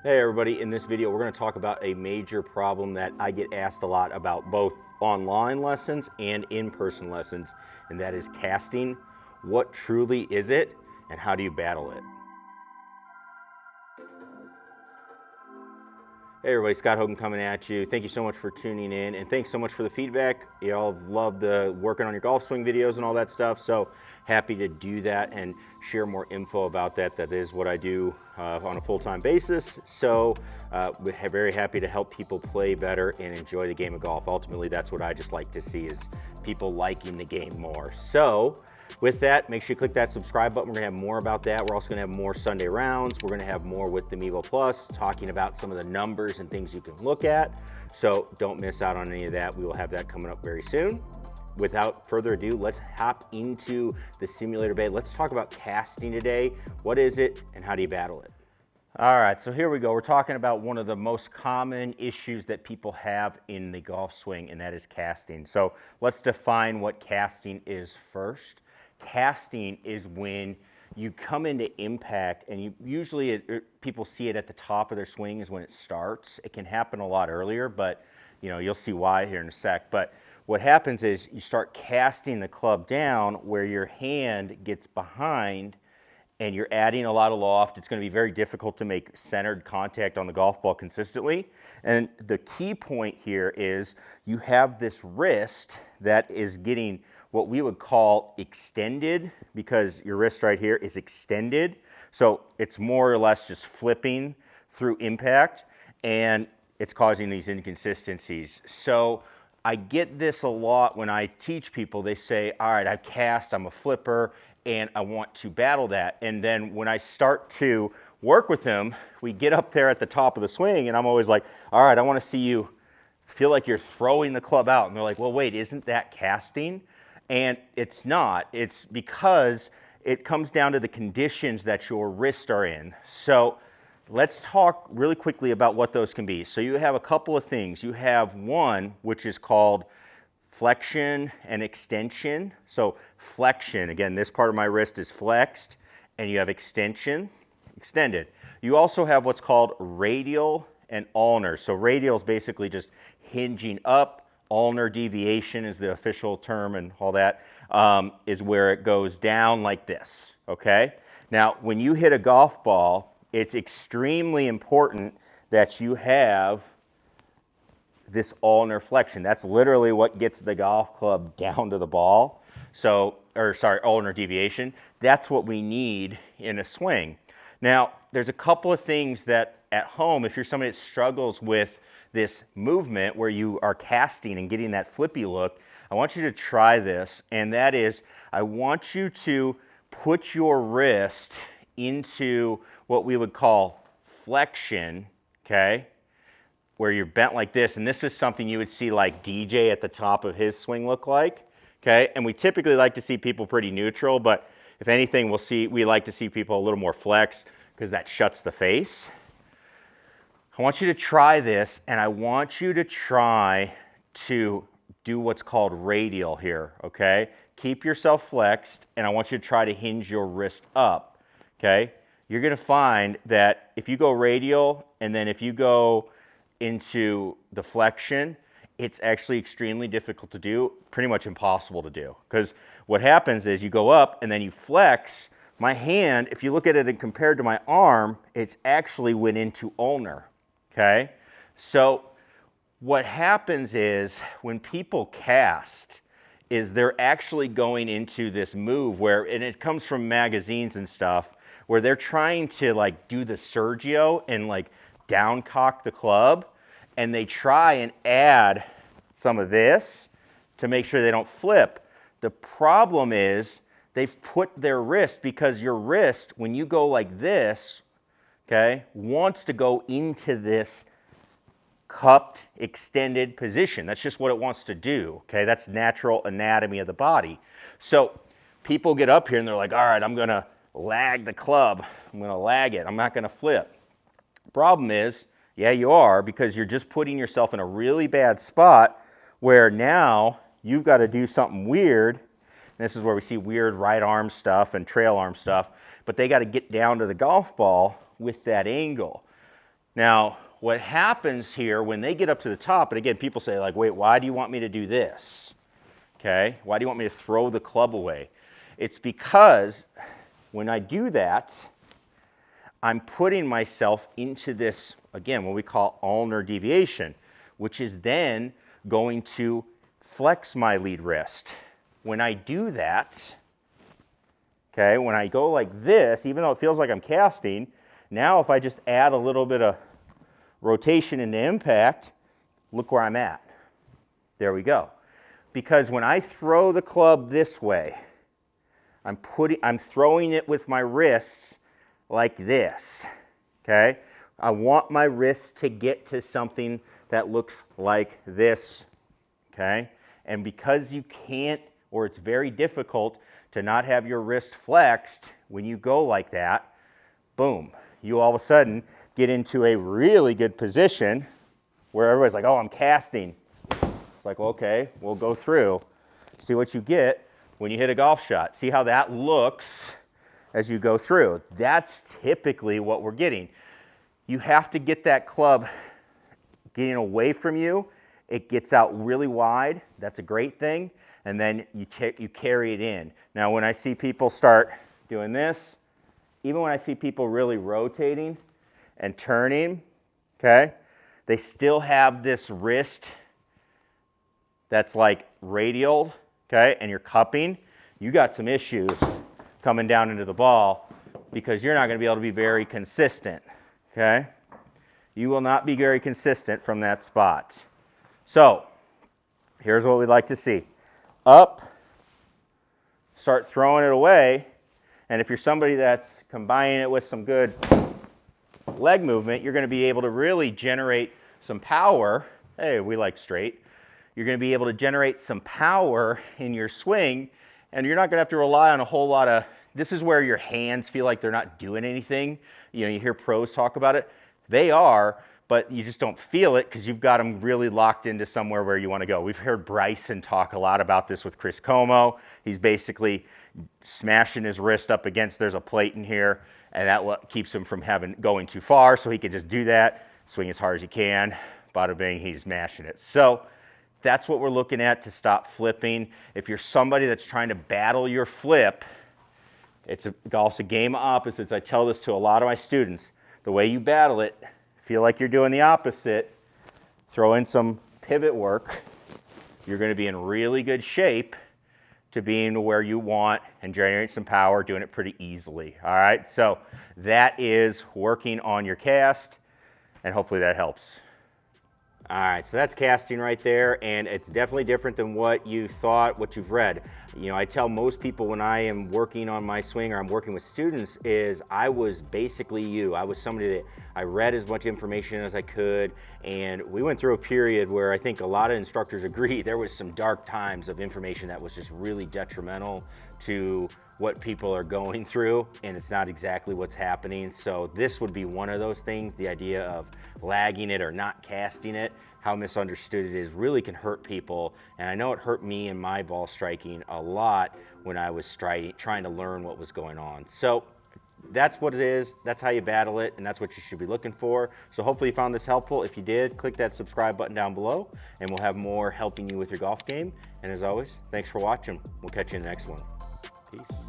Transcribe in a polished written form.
Hey everybody, in this video we're going to talk about a major problem that I get asked a lot about both online lessons and in-person lessons, and that is casting. What truly is it and how do you battle it? Hey everybody, Scott Hogan coming at you. Thank you so much for tuning in, and thanks so much for the feedback. Y'all have loved the working on your golf swing videos and all that stuff, so happy to do that and share more info about that. That is what I do on a full-time basis, so we're very happy to help people play better and enjoy the game of golf. Ultimately, that's what I just like to see, is people liking the game more. So with that, make sure you click that subscribe button. We're gonna have more about that. We're also gonna have more Sunday rounds. We're gonna have more with the Mevo Plus, talking about some of the numbers and things you can look at. So don't miss out on any of that. We will have that coming up very soon. Without further ado, let's hop into the simulator bay. Let's talk about casting today. What is it and how do you battle it? All right, so here we go. We're talking about one of the most common issues that people have in the golf swing, and that is casting. So let's define what casting is first. Casting is when you come into impact, and people see it at the top of their swing is when it starts. It can happen a lot earlier, but you'll see why here in a sec. But what happens is you start casting the club down where your hand gets behind and you're adding a lot of loft. It's going to be very difficult to make centered contact on the golf ball consistently. And the key point here is you have this wrist that is getting what we would call extended, because your wrist right here is extended. So it's more or less just flipping through impact, and it's causing these inconsistencies. So I get this a lot when I teach people. They say, all right, I've cast, I'm a flipper, and I want to battle that. And then when I start to work with them, we get up there at the top of the swing, and I'm always like, all right, I want to see you feel like you're throwing the club out. And they're like, well, wait, isn't that casting? And it's not. It's because it comes down to the conditions that your wrists are in. So let's talk really quickly about what those can be. So you have a couple of things. You have one, which is called flexion and extension. So flexion, again, this part of my wrist is flexed, and you have extension, extended. You also have what's called radial and ulnar. So radial is basically just hinging up. Ulnar deviation is the official term, and all that is where it goes down like this, okay? Now, when you hit a golf ball, it's extremely important that you have this ulnar flexion. That's literally what gets the golf club down to the ball. So, ulnar deviation. That's what we need in a swing. Now, there's a couple of things that at home, if you're somebody that struggles with this movement where you are casting and getting that flippy look, I want you to try this, and that is, I want you to put your wrist into what we would call flexion, okay, where you're bent like this, and this is something you would see like DJ at the top of his swing look like, okay, and we typically like to see people pretty neutral, but if anything, we like to see people a little more flex, because that shuts the face. I want you to try this, and I want you to try to do what's called radial here, okay? Keep yourself flexed, and I want you to try to hinge your wrist up, okay? You're going to find that if you go radial, and then if you go into the flexion, it's actually extremely difficult to do, pretty much impossible to do. Because what happens is you go up, and then you flex. My hand, if you look at it and compared to my arm, it's actually went into ulnar. Okay, so what happens is when people cast is they're actually going into this move where, and it comes from magazines and stuff, where they're trying to like do the Sergio and like down cock the club, and they try and add some of this to make sure they don't flip. The problem is they've put their wrist, because your wrist, when you go like this, okay, wants to go into this cupped, extended position. That's just what it wants to do, okay? That's natural anatomy of the body. So people get up here and they're like, all right, I'm going to lag the club. I'm going to lag it. I'm not going to flip. Problem is, yeah, you are, because you're just putting yourself in a really bad spot where now you've got to do something weird. This is where we see weird right arm stuff and trail arm stuff, but they got to get down to the golf ball with that angle. Now, what happens here when they get up to the top, and again, people say like, wait, why do you want me to do this? Okay, why do you want me to throw the club away? It's because when I do that, I'm putting myself into this, again, what we call ulnar deviation, which is then going to flex my lead wrist. When I do that, okay, when I go like this, even though it feels like I'm casting, now if I just add a little bit of rotation into impact, look where I'm at. There we go. Because when I throw the club this way, I'm throwing it with my wrists like this, okay? I want my wrists to get to something that looks like this, okay? And because you can't, or it's very difficult to not have your wrist flexed when you go like that, boom, you all of a sudden get into a really good position where everybody's like, oh, I'm casting. It's like, well, okay, we'll go through, see what you get when you hit a golf shot. See how that looks as you go through. That's typically what we're getting. You have to get that club getting away from you. It gets out really wide. That's a great thing. And then you carry it in. Now, when I see people start doing this, even when I see people really rotating and turning, okay, they still have this wrist that's like radial, okay, and you're cupping, you got some issues coming down into the ball because you're not going to be able to be very consistent, okay? You will not be very consistent from that spot. So, here's what we'd like to see. Up, start throwing it away, and if you're somebody that's combining it with some good leg movement, you're going to be able to really generate some power. Hey, we like straight. You're going to be able to generate some power in your swing, and you're not going to have to rely on a whole lot of, this is where your hands feel like they're not doing anything. You know, you hear pros talk about it. They are, but you just don't feel it because you've got them really locked into somewhere where you want to go. We've heard Bryson talk a lot about this with Chris Como. He's basically smashing his wrist up against, there's a plate in here, and that keeps him from going too far, so he can just do that, swing as hard as he can, bada bing, he's mashing it. So that's what we're looking at to stop flipping. If you're somebody that's trying to battle your flip, golf's a game of opposites. I tell this to a lot of my students. The way you battle it, feel like you're doing the opposite, throw in some pivot work, you're going to be in really good shape to being to where you want and generate some power, doing it pretty easily. All right, so that is working on your cast, and hopefully that helps. All right, so that's casting right there, and it's definitely different than what you thought, what you've read. You know, I tell most people when I am working on my swing or I'm working with students is I was basically you. I was somebody that I read as much information as I could, and we went through a period where I think a lot of instructors agree there was some dark times of information that was just really detrimental to what people are going through, and it's not exactly what's happening. So this would be one of those things, the idea of lagging it or not casting it, how misunderstood it is, really can hurt people. And I know it hurt me in my ball striking a lot when I was trying to learn what was going on. So that's what it is, that's how you battle it, and that's what you should be looking for. So hopefully you found this helpful. If you did, click that subscribe button down below, and we'll have more helping you with your golf game. And as always, thanks for watching. We'll catch you in the next one. Peace.